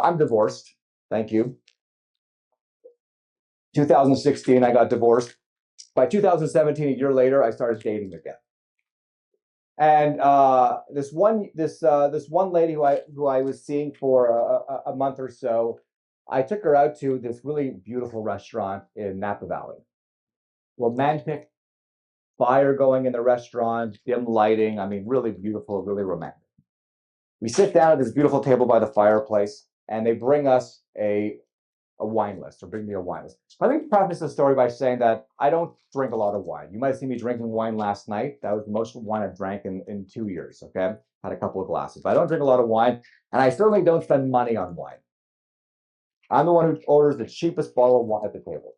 I'm divorced. Thank you. 2016, I got divorced. By 2017, a year later, I started dating again. And this one lady who I was seeing for a month or so, I took her out to this really beautiful restaurant in Napa Valley. Romantic, fire going in the restaurant, dim lighting. I mean, really beautiful, really romantic. We sit down at this beautiful table by the fireplace, and they bring us a wine list, or bring me a wine list. I think preface the story by saying that I don't drink a lot of wine. You might have seen me drinking wine last night. That was the most wine I've drank in 2 years, okay? Had a couple of glasses. But I don't drink a lot of wine, and I certainly don't spend money on wine. I'm the one who orders the cheapest bottle of wine at the table.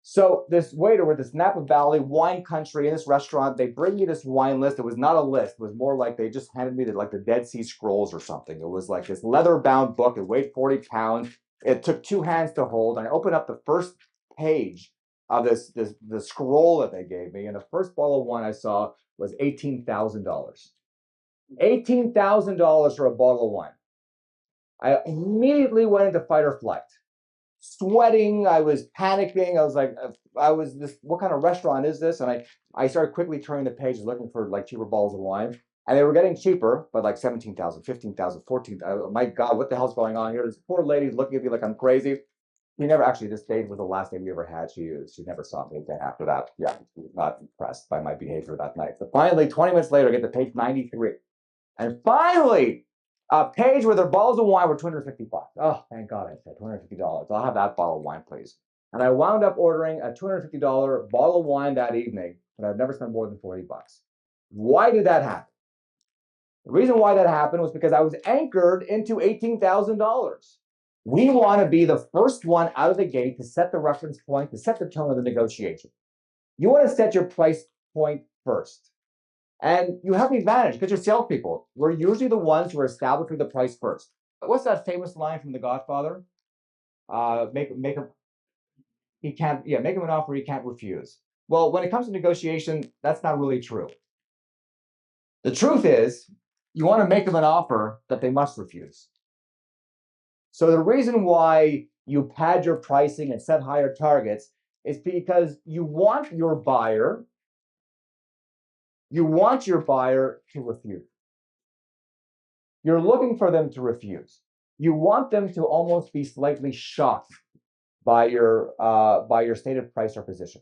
So this waiter with this Napa Valley wine country in this restaurant, they bring me this wine list. It was not a list. It was more like they just handed me the Dead Sea Scrolls or something. It was like this leather-bound book. It weighed 40 pounds. It took 2 hands to hold. I opened up the first page of the scroll that they gave me, and the first bottle of wine I saw was $18,000. $18,000 for a bottle of wine. I immediately went into fight or flight. Sweating, I was panicking. I was like, what kind of restaurant is this? And I started quickly turning the pages looking for like cheaper bottles of wine. And they were getting cheaper, but like 17,000, 15,000, 14,000. My God, what the hell's going on here? This poor lady looking at me like I'm crazy. We never actually, this date was the last date we ever had. She never saw me again after that. Yeah, she was not impressed by my behavior that night. But finally, 20 minutes later, I get to page 93. And finally, a page where their bottles of wine were $250. Oh, thank God, I said $250. I'll have that bottle of wine, please. And I wound up ordering a $250 bottle of wine that evening, but I've never spent more than $40. Why did that happen? The reason why that happened was because I was anchored into $18,000. We want to be the first one out of the gate to set the reference point, to set the tone of the negotiation. You want to set your price point first. And you have the advantage because you're salespeople. We're usually the ones who are establishing the price first. What's that famous line from The Godfather? Make him an offer he can't refuse. Well, when it comes to negotiation, that's not really true. The truth is, you want to make them an offer that they must refuse. So the reason why you pad your pricing and set higher targets is because you want your buyer to refuse. You're looking for them to refuse. You want them to almost be slightly shocked by your stated price or position.